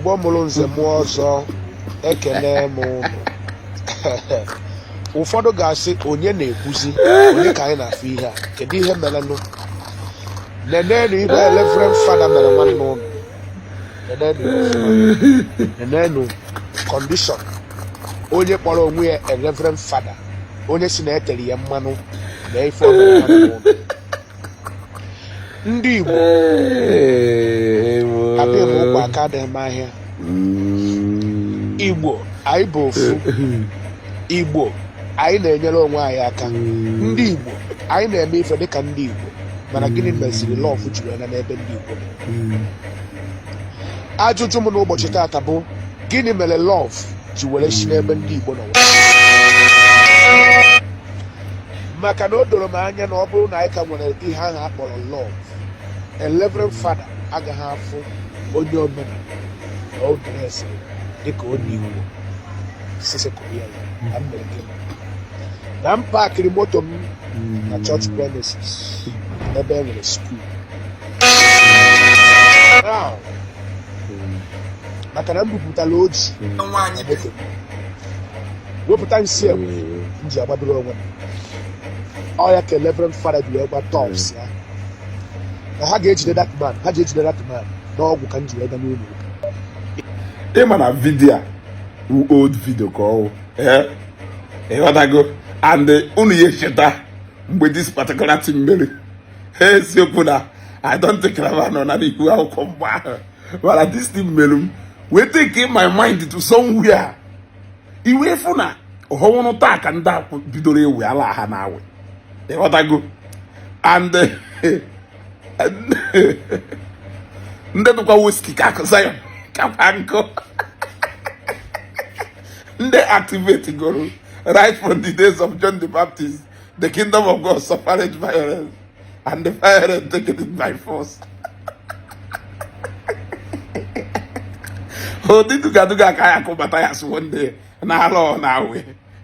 Igbo mụrụ nze mụọ ọzọ ekele m unu. Ụfọdụ ga-asị onye na-ekwuzi onye ka anyị na-afụ ihe a kedu ihe merenụ nenenu ihe Reverend Fada mere nwanne unu nenenu condition onye kpọrọ onwe ya Reverend Fada onye si na etere ya mmanụ na ife ọ mere nwanne unu. Ndị Igbo abịa m ụkwụ aka adịghị m ahịa. Igbo anyị bụ ofu. Igbo anyị na-enyere onwe anyị aka. Ndị Igbo anyị na-eme ife dịka ndị Igbo mana gịnị meziri lọv jiri anya n'ebe ndị Igbo nọ? Ajụjụ m n'ụbọchị taata bụ gịnị mere lọv ji were si n'ebe ndị Igbo nọ? Maka na o doro m anya na ọ bụrụ na anyị ka nwere ihe ahụ a kpọrọ lọv, Reverend Fada agaghị afụ onye omenala na oge ese dịka onye Igbo sise Korea ya na m pakịrị moto m na church premises ebe e nwere skuul. Maka na m bupụtara oji wepụta nsị enwe m ji agbadoro onwe m. Ọ ya ka Reverend Fada ji wee gba tops ya na ha ga-ejide that man n'ọgwụ ka m ji wee ga n'ụlọ. Ịma na vidio old video ka ọwụ ịghọtago and unu ya echeta mgbe this particular thing mere eziokwu na I don't think na nọ na ihu akwụkwọ mgbe ahụ mana this thing mere m wee take in my mind to somewhere iwe fụ na ọhụrụ taa ka ndị akwụ bidoro ewe ala ha na awe ịghọtago and ndị dụkwa whisky ka akụza ya kakwa nkụ they activate goro right from the days of John the Baptist. The kingdom of God suffered violence, and the violence taken it by force. Oh, did you get to Gakayako Mathias one day? Now,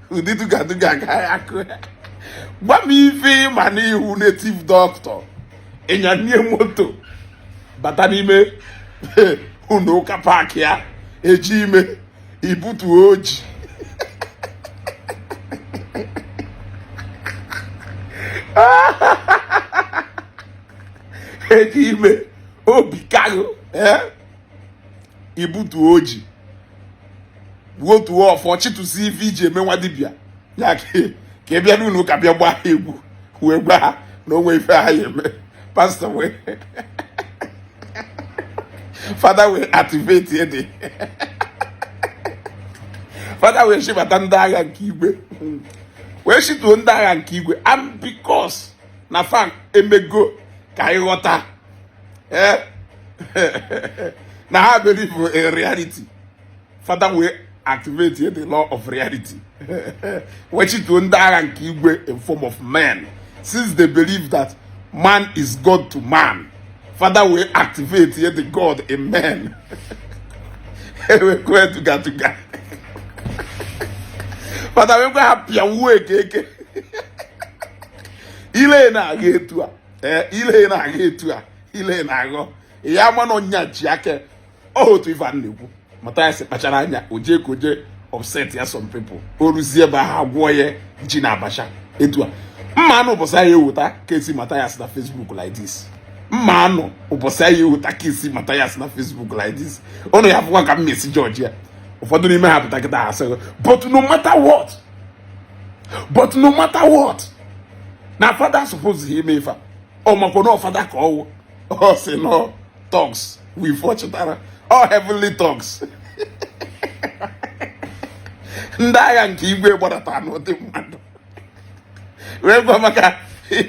who did you get to Gakayako? What me feel money who native doctor in your new motto? But anime who no kapakia, a jime. Ibutu oji eji ime obi kago ibutu oji wotu ofo chitusi ife ije eme nwa dibia ya ka e bịa n'ụlọ ka bịa gbaa egwu wee gba na onwe ife ha eme pastor we Father we activate it. Father we shibata ndị agha nke igwe wee shituo ndị agha nke igwe and because na fan emego ka ịghọta na ha believe in reality. Father we activate the law of reality wee shituo ndị agha nke igwe in form of man since they believe that man is God to man. Father we activate the God in man. We go together. Father, we're going to have your work. Ile na getua. Ile na getua. Ile na go. Ya mano nyachi yake. Oh, to Ivan Nebu. Mathias Epacharanya. Oje upset ya some people. Oruzie ba ha gwoye jina basha. Etua. Mmano bosa ye uta kesi Mathias na Facebook like this. Mmano bosa ye uta kesi Mathias na Facebook like this. Ono ya fwa ka message Georgia. Ụfọdụ n'ime ha pụta kịta asị but no matter what na Father suppose ime ife ọ makwa na Father ka ọwụ ọ sị no talks we fortunatara all heavenly talks ndị agha nke igwe gbadata n'ụdị mmadụ wee gwa maka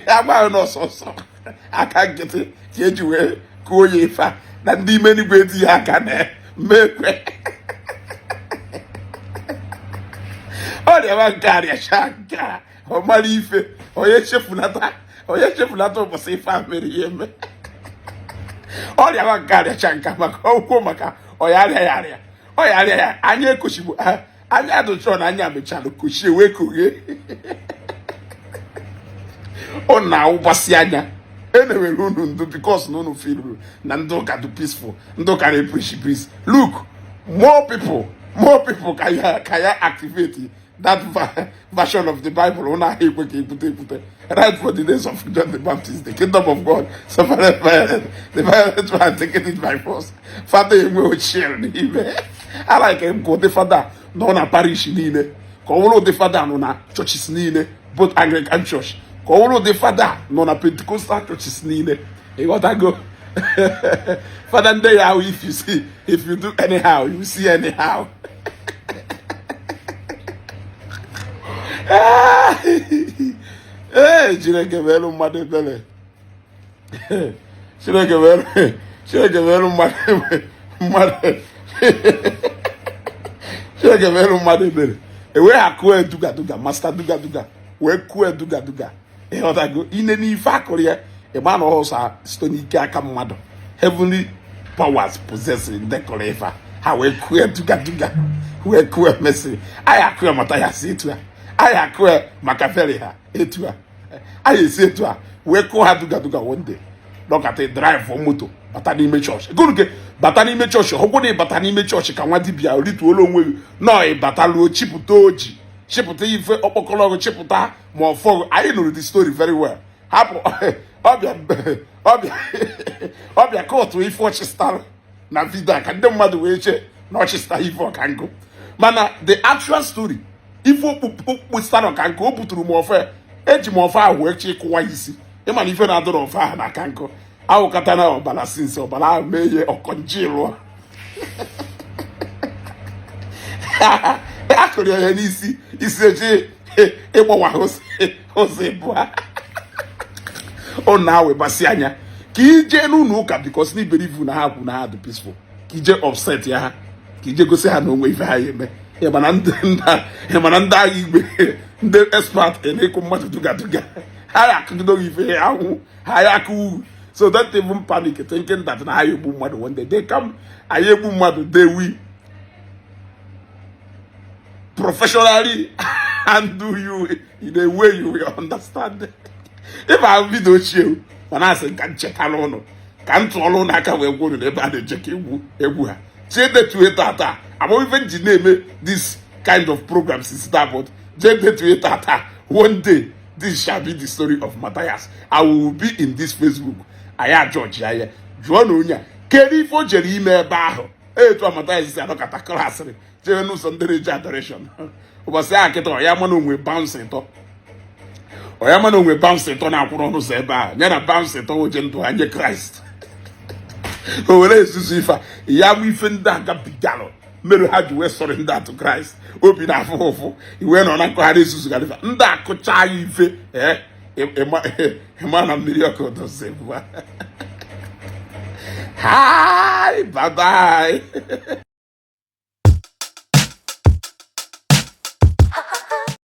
agbaghị n'ọsọsọ aka nkịtị ka eji wee kụọ ya ife na ndị ime n'igwe eti ya aka na mmekwe Oya Garia Shaka, or Malife, or Yeshefunata, ụbọchị ife amere yeme. Oya Garia Shanka, Makomaka, or Yaria. Oya, Anya Kushibu, Anya Duchon, Anya Michalo, Kushi, Wekuye. Oh, now, Basianya. Anyway, because no feel Nandoka do peaceful, Ndoka preach peace. Look, more people can ya activate that version of the Bible. Right for the days of John the Baptist, the kingdom of God suffered violence, the violent one taking it by force. Father, you will share him. I like him go the father no na parish nile. Ko the father no na churches nile, both Anglican church. Ko the father no na Pentecostal churches nile. You got to go. Father, there how if you do anyhow, you see anyhow. Chineke welu mmadụ ebere. Chineke welu mmadụ Chineke welu mmadụ ebere. Ewe akụ eduga master duga wee kụọ eduga. Ịghọtago ine n'ife akụrụ ya ịgba na ọsọ site n'ike aka mmadụ. Heavenly powers possessing the Korefa. How we queer duga. We queer Messi. I acquire Mathias Ezeaku. I acquire Machiavelli. Etua. I say to her, we call her duga one day. Look at a drive for moto. Batani church. Good get Batani church. How good a Batani church can want to be a little long way. No, a batalo chiputoji. Chiputa ife opokolo chiputa more for. I know the story very well. Obia court we for star na vida can dem madu we che no star ifo can go. Mana the actual story ifo we start can go puturu mo fa eji mo fa we che kwa isi. E man ife na do fa na can go. Awu kata na obala since obala meye okonjiro. Akori ya n'isi isi egbo wa hose bua. Oh now we basi anya ka ije n'ụlọ ụka because ni believe na ha kwụ na ha dị peaceful ka ije upset ya ha ka ije gosi ha na onwe ife ha eme ya mana ndị agha igbe ndị expert na-ekwu mmadụ duga ha ya akụgido ife ahụ ha ya akụ so don't even panic thinking that na ha egbu mmadụ one day they come anyị egbu mmadụ they will professionally handle you in a way you will understand. If I video show, when I say can check alone, can to alone I can go to the bad check ebu. Say that to it tata. I'm even name this kind of programs is that but say that to it tata. One day this shall be the story of Mathias. I will be in this Facebook. I am George. I John Onya. Keri for Jerry me baho. To Mathias is a look at a class. Jenu Sunday generation. Was I get or Yamano will bounce it up. Oyamano we bounce it on our no seba. Yana bounce it on to Anya Christ. Oh, let's see if Yami Fenda Gapigalo. Mary had to surrender to Christ. Open up for he went on Akwa Galifa. Nda Kocha Ife, a man of miracle to save. Hi, bye bye.